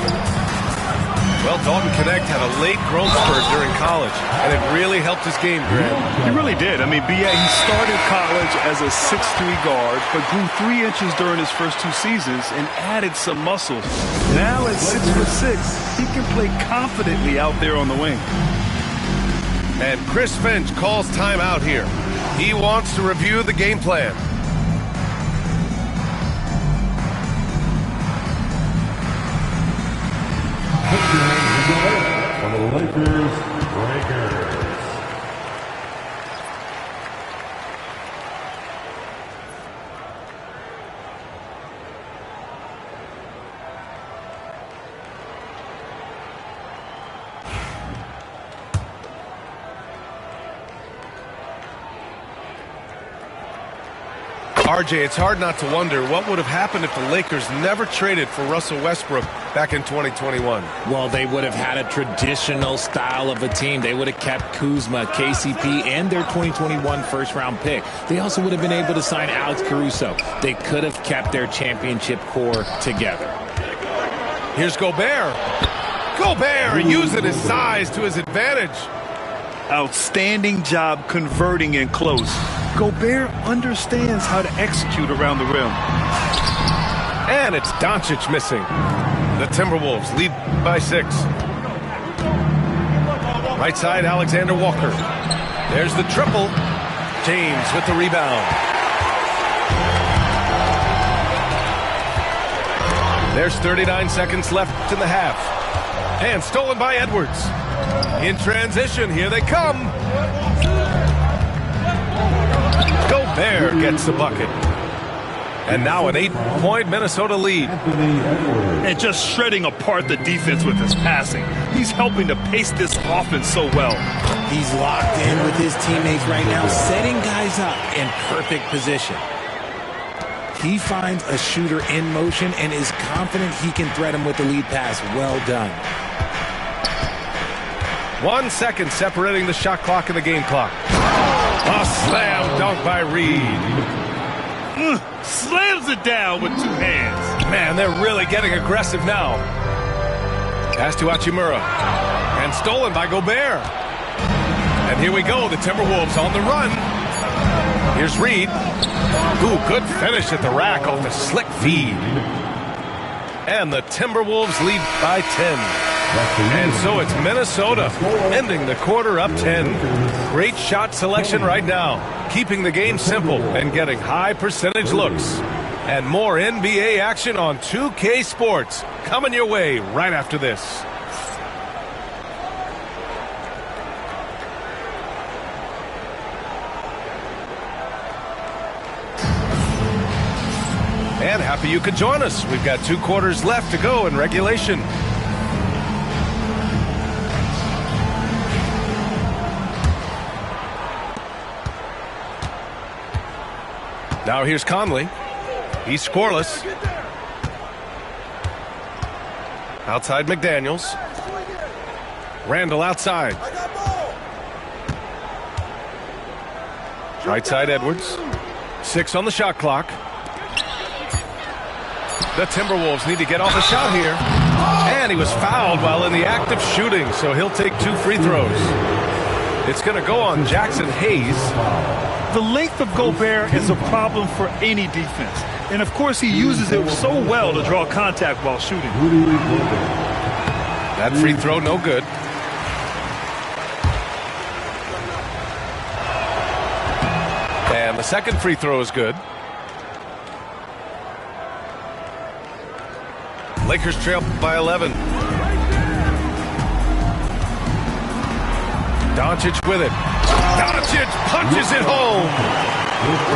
Well, Dalton Connect had a late growth spurt during college, and it really helped his game, Graham. He really did. I mean, he started college as a 6'3" guard, but grew 3 inches during his first 2 seasons and added some muscles. Now at 6'6", he can play confidently out there on the wing. And Chris Finch calls timeout here. He wants to review the game plan. For the Lakers, Breakers. RJ, it's hard not to wonder what would have happened if the Lakers never traded for Russell Westbrook back in 2021. Well, they would have had a traditional style of a team. They would have kept Kuzma, KCP, and their 2021 first-round pick. They also would have been able to sign Alex Caruso. They could have kept their championship core together. Here's Gobert. Gobert using his size to his advantage. Outstanding job converting in close. Gobert understands how to execute around the rim. And it's Doncic missing. The Timberwolves lead by 6. Right side, Alexander Walker. There's the triple. James with the rebound. There's 39 seconds left in the half. And stolen by Edwards. In transition, here they come. Gobert gets the bucket. And now an 8-point Minnesota lead. And just shredding apart the defense with his passing. He's helping to pace this offense so well. He's locked in with his teammates right now, setting guys up in perfect position. He finds a shooter in motion and is confident he can thread him with the lead pass. Well done. 1 second separating the shot clock and the game clock. A slam dunk by Reed. Slams it down with 2 hands. Man, they're really getting aggressive now. Pass to Hachimura. And stolen by Gobert. And here we go, the Timberwolves on the run. Here's Reed. Ooh, good finish at the rack off the slick feed. And the Timberwolves lead by 10. And so it's Minnesota ending the quarter up 10. Great shot selection right now, keeping the game simple and getting high percentage looks. And more NBA action on 2K Sports coming your way right after this. And happy you could join us. We've got 2 quarters left to go in regulation. Now here's Conley. He's scoreless. Outside McDaniels. Randall outside. Right side Edwards. 6 on the shot clock. The Timberwolves need to get off a shot here. And he was fouled while in the act of shooting, so he'll take 2 free throws. It's going to go on Jackson Hayes. The length of Gobert is a problem for any defense. And, of course, he uses it so well to draw contact while shooting. That free throw, no good. And the second free throw is good. Lakers trail by 11. Doncic with it. Doncic punches it home.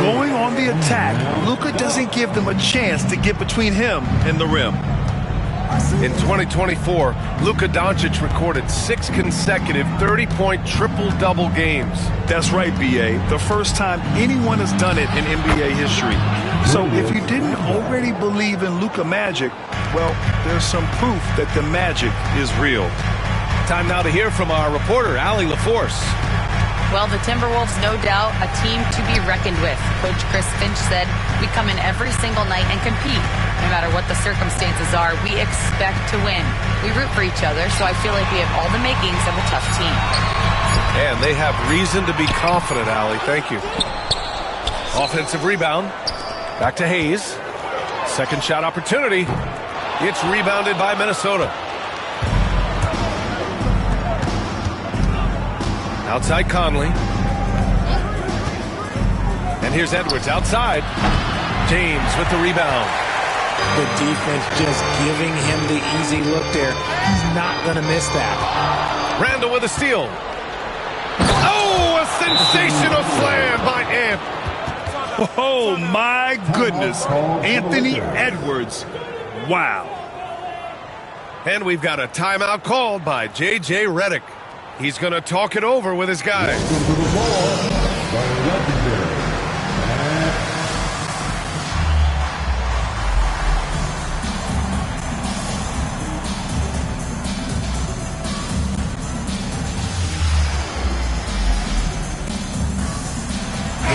Going on the attack, Luka doesn't give them a chance to get between him and the rim. In 2024, Luka Doncic recorded 6 consecutive 30-point triple-double games. That's right, B.A. The first time anyone has done it in NBA history. So if you didn't already believe in Luka Magic, well, there's some proof that the magic is real. Time now to hear from our reporter, Allie LaForce. Well, the Timberwolves, no doubt, a team to be reckoned with. Coach Chris Finch said, we come in every single night and compete. No matter what the circumstances are, we expect to win. We root for each other, so I feel like we have all the makings of a tough team. And they have reason to be confident, Allie. Thank you. Offensive rebound. Back to Hayes. Second shot opportunity. It's rebounded by Minnesota. Outside Conley. And here's Edwards outside. James with the rebound. The defense just giving him the easy look there. He's not going to miss that. Randall with a steal. Oh, a sensational slam by Ant. Oh, my goodness. Anthony Edwards. Wow. And we've got a timeout called by J.J. Redick. He's going to talk it over with his guys.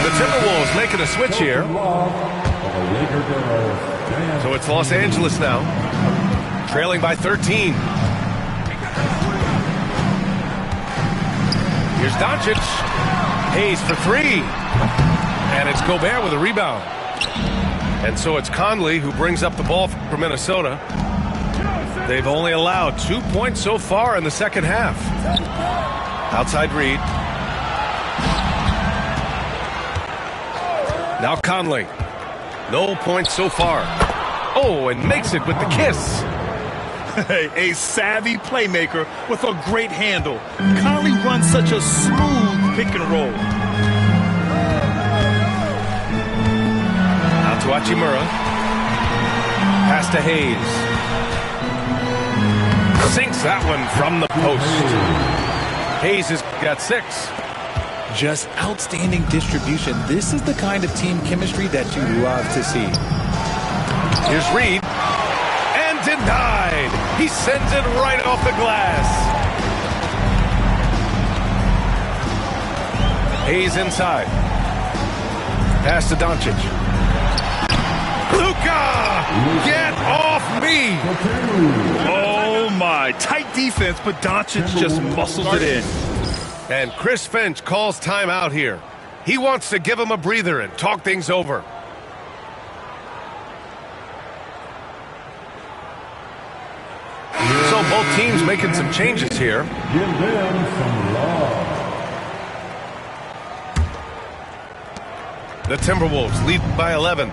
The Timberwolves making a switch here. So it's Los Angeles now, trailing by 13. Here's Doncic. Hayes for 3. And it's Gobert with a rebound. And so it's Conley who brings up the ball for Minnesota. They've only allowed 2 points so far in the second half. Outside Reed. Now Conley. No points so far. Oh, and makes it with the kiss. A savvy playmaker with a great handle. Conley runs such a smooth pick and roll. Out to Hachimura. Pass to Hayes. Sinks that one from the post. Hayes has got 6. Just outstanding distribution. This is the kind of team chemistry that you love to see. Here's Reed. And denied. He sends it right off the glass. Hayes inside. Pass to Doncic. Luka! Get off me! Oh, my. Tight defense, but Doncic just muscles it in. And Chris Finch calls timeout here. He wants to give him a breather and talk things over. So both teams making some changes here. Give them some love. The Timberwolves lead by 11.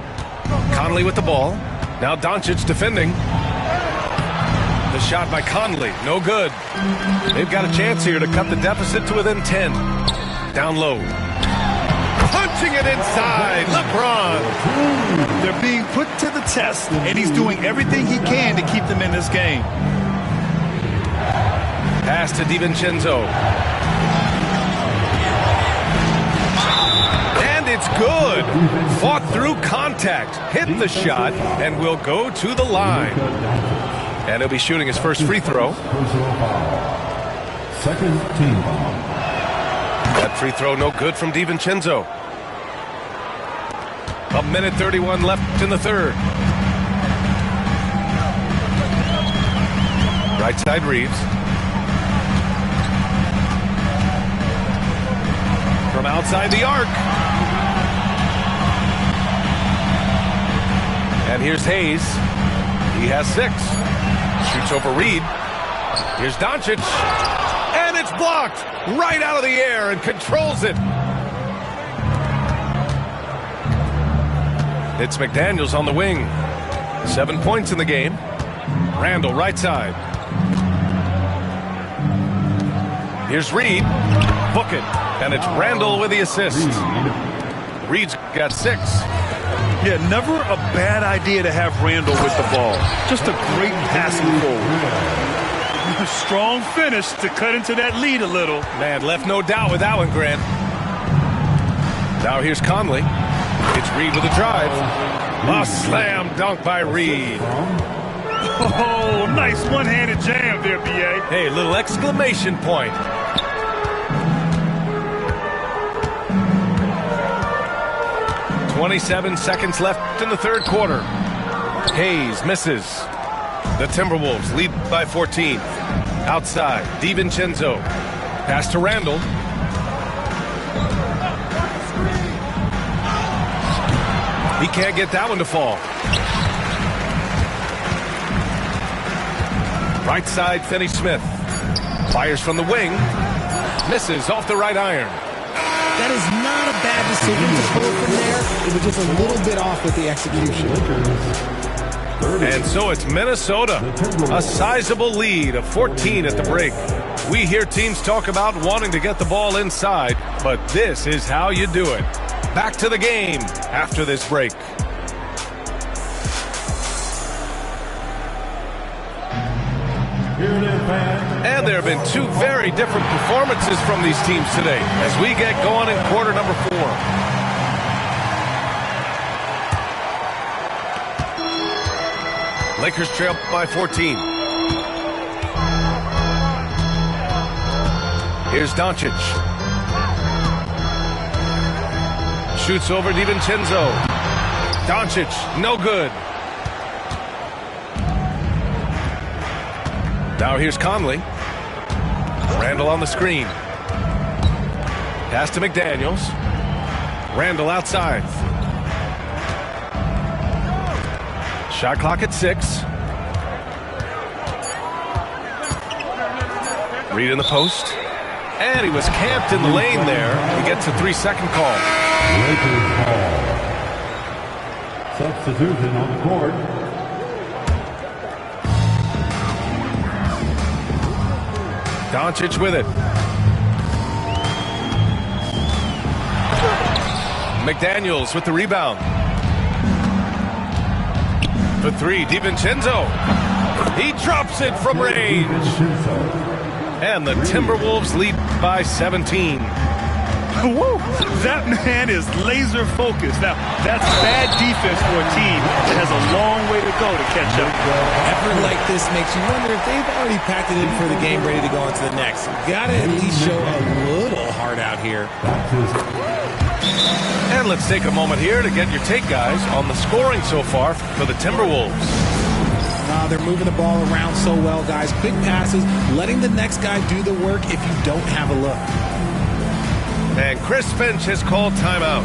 Conley with the ball. Now Doncic defending. The shot by Conley, no good. They've got a chance here to cut the deficit to within 10. Down low. Punching it inside, LeBron. They're being put to the test, and he's doing everything he can to keep them in this game. Pass to DiVincenzo. And it's good. Fought through contact, hit the shot, and will go to the line. And he'll be shooting his first free throw. Second team foul. That free throw no good from DiVincenzo. 1:31 left in the third. Right side Reeves. From outside the arc. And here's Hayes. He has 6. Shoots over Reed. Here's Doncic. And it's blocked right out of the air and controls it. It's McDaniels on the wing. 7 points in the game. Randall, right side. Here's Reed. Book it. And it's Randall with the assist. Reed's got 6. Yeah, never a bad idea to have Randall with the ball. Just a great passing forward. Strong finish to cut into that lead a little. Man, left no doubt with that one, Grant. Now here's Conley. It's Reed with a drive. A slam dunk by Reed. Oh, nice one-handed jam there, B.A. Hey, little exclamation point. "27 seconds left in the third quarter. Hayes misses. The Timberwolves lead by 14. Outside, DiVincenzo. Pass to Randall. He can't get that one to fall. Right side, Finney-Smith. Fires from the wing. Misses off the right iron. That is not a bad decision to pull it from there. It was just a little bit off with the execution. And so it's Minnesota. A sizable lead of 14 at the break. We hear teams talk about wanting to get the ball inside, but this is how you do it. Back to the game after this break. And there have been 2 very different performances from these teams today as we get going in quarter number 4. Lakers trail by 14. Here's Doncic. Shoots over DiVincenzo. Doncic, no good. Now here's Conley. Randall on the screen. Pass to McDaniels. Randall outside. Shot clock at 6. Reed in the post. And he was camped in the lane there. He gets a 3-second call. Lakers ball. Substitution on the court. Doncic with it. McDaniels with the rebound. For 3, DiVincenzo. He drops it from range. And the Timberwolves lead by 17. Woo! That man is laser focused. Now, that's bad defense for a team that has a long way to go to catch up. Effort like this makes you wonder if they've already packed it in for the game, ready to go on to the next. Gotta at least show a little heart out here. And let's take a moment here to get your take, guys, on the scoring so far for the Timberwolves. They're moving the ball around so well, guys. Quick passes, letting the next guy do the work if you don't have a look. And Chris Finch has called timeout.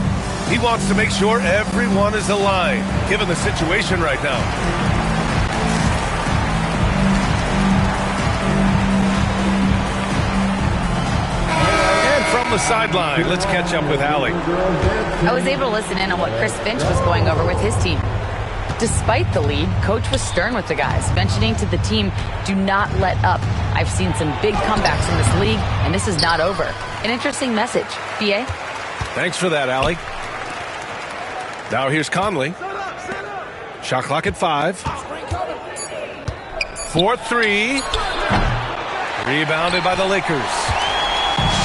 He wants to make sure everyone is aligned, given the situation right now. And from the sideline, let's catch up with Allie. I was able to listen in on what Chris Finch was going over with his team. Despite the lead, Coach was stern with the guys, mentioning to the team, do not let up. I've seen some big comebacks in this league, and this is not over. An interesting message. B.A.? Thanks for that, Allie. Now here's Conley. Shot clock at 5. 4-3. Rebounded by the Lakers.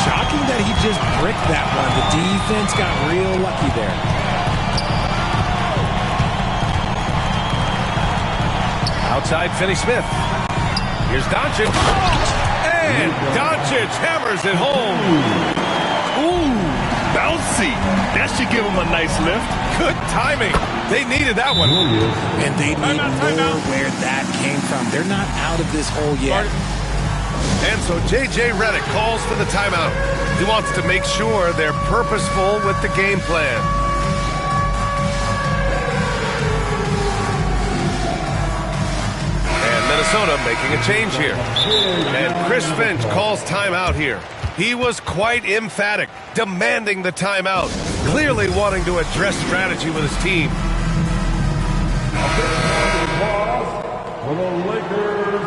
Shocking that he just bricked that one. The defense got real lucky there. Outside, Finney-Smith. Here's Doncic. And Doncic hammers it home. Ooh, bouncy. That should give him a nice lift. Good timing. They needed that one. And they need more where that came from. They're not out of this hole yet. And so J.J. Redick calls for the timeout. He wants to make sure they're purposeful with the game plan. Minnesota making a change here. And Chris Finch calls timeout here. He was quite emphatic, demanding the timeout, clearly wanting to address strategy with his team. For the Lakers.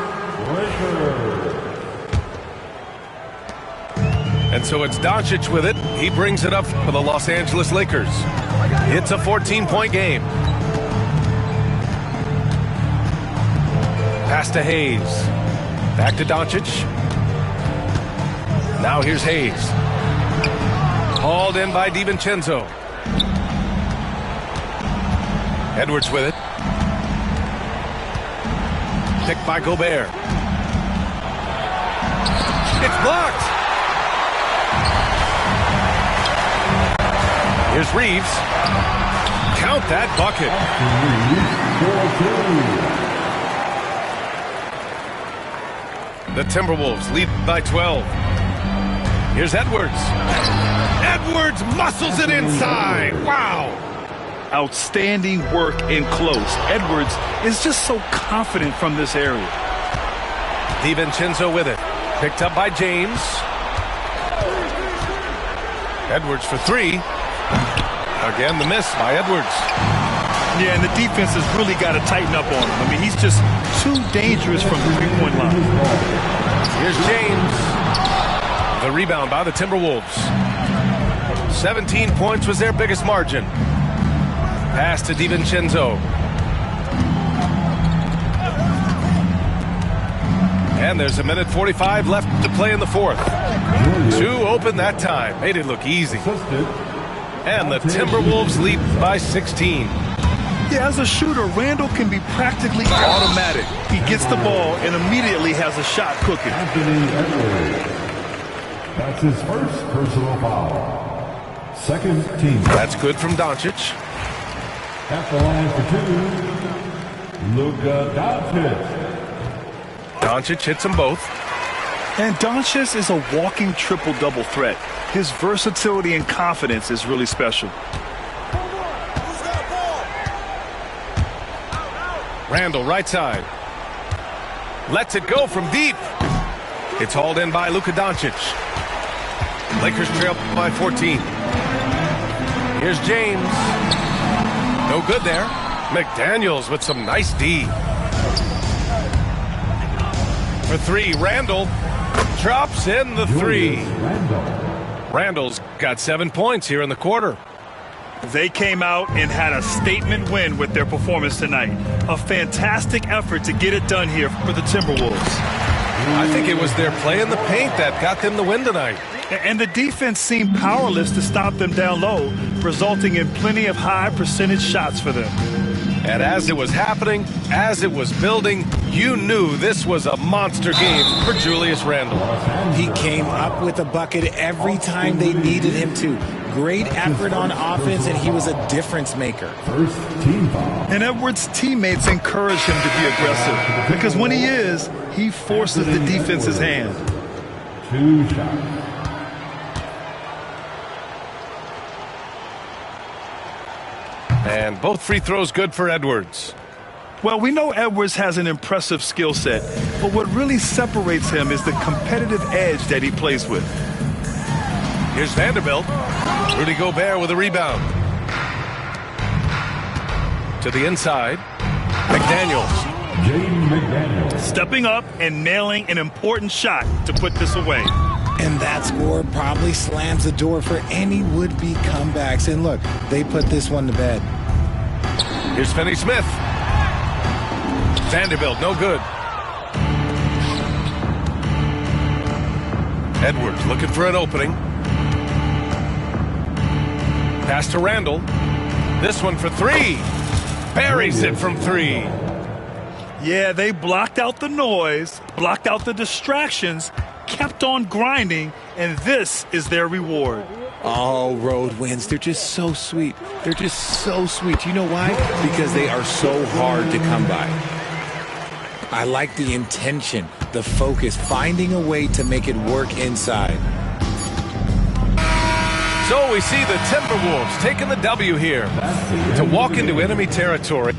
And so it's Doncic with it. He brings it up for the Los Angeles Lakers. It's a 14-point game. Pass to Hayes. Back to Doncic. Now here's Hayes. Hauled in by DiVincenzo. Edwards with it. Picked by Gobert. It's blocked. Here's Reeves. Count that bucket. The Timberwolves lead by 12. Here's Edwards. Edwards muscles it inside. Wow. Outstanding work in close. Edwards is just so confident from this area. DiVincenzo with it. Picked up by James. Edwards for three. Again, the miss by Edwards. Yeah, and the defense has really got to tighten up on him. I mean, he's just too dangerous from the three-point line. Here's James. The rebound by the Timberwolves. 17 points was their biggest margin. Pass to DiVincenzo. And there's 1:45 left to play in the fourth. Two open that time. Made it look easy. And the Timberwolves lead by 16. Yeah, as a shooter, Randall can be practically automatic. He gets the ball and immediately has a shot cooking. Anthony Edwards. That's his first personal foul. Second team. That's good from Doncic. At the line for two, Luka Doncic. Doncic hits them both. And Doncic is a walking triple-double threat. His versatility and confidence is really special. Randall, right side. Lets it go from deep. It's hauled in by Luka Doncic. Lakers trail by 14. Here's James. No good there. McDaniels with some nice D. For three, Randall drops in the three. Randall's got 7 points here in the quarter. They came out and had a statement win with their performance tonight. A fantastic effort to get it done here for the Timberwolves. I think it was their play in the paint that got them the win tonight. And the defense seemed powerless to stop them down low, resulting in plenty of high percentage shots for them. And as it was happening, as it was building, you knew this was a monster game for Julius Randle. He came up with a bucket every time they needed him to. Great effort on offense, and he was a difference maker. First team foul. And Edwards' teammates encourage him to be aggressive, because when he is, he forces the defense's hand. 2 shots. And both free throws good for Edwards. Well, we know Edwards has an impressive skill set, but what really separates him is the competitive edge that he plays with. Here's Vanderbilt. Rudy Gobert with a rebound. To the inside. McDaniels. Jaden McDaniels. Stepping up and nailing an important shot to put this away. And that score probably slams the door for any would-be comebacks. And look, they put this one to bed. Here's Finney-Smith. Vanderbilt, no good. Edwards looking for an opening. Pass to Randall. This one for three. Buries it from three. Yeah, they blocked out the noise, blocked out the distractions, kept on grinding, and this is their reward. Oh, road wins. They're just so sweet. They're just so sweet. You know why? Because they are so hard to come by. I like the intention, the focus, finding a way to make it work inside. So we see the Timberwolves taking the W here to walk into enemy territory.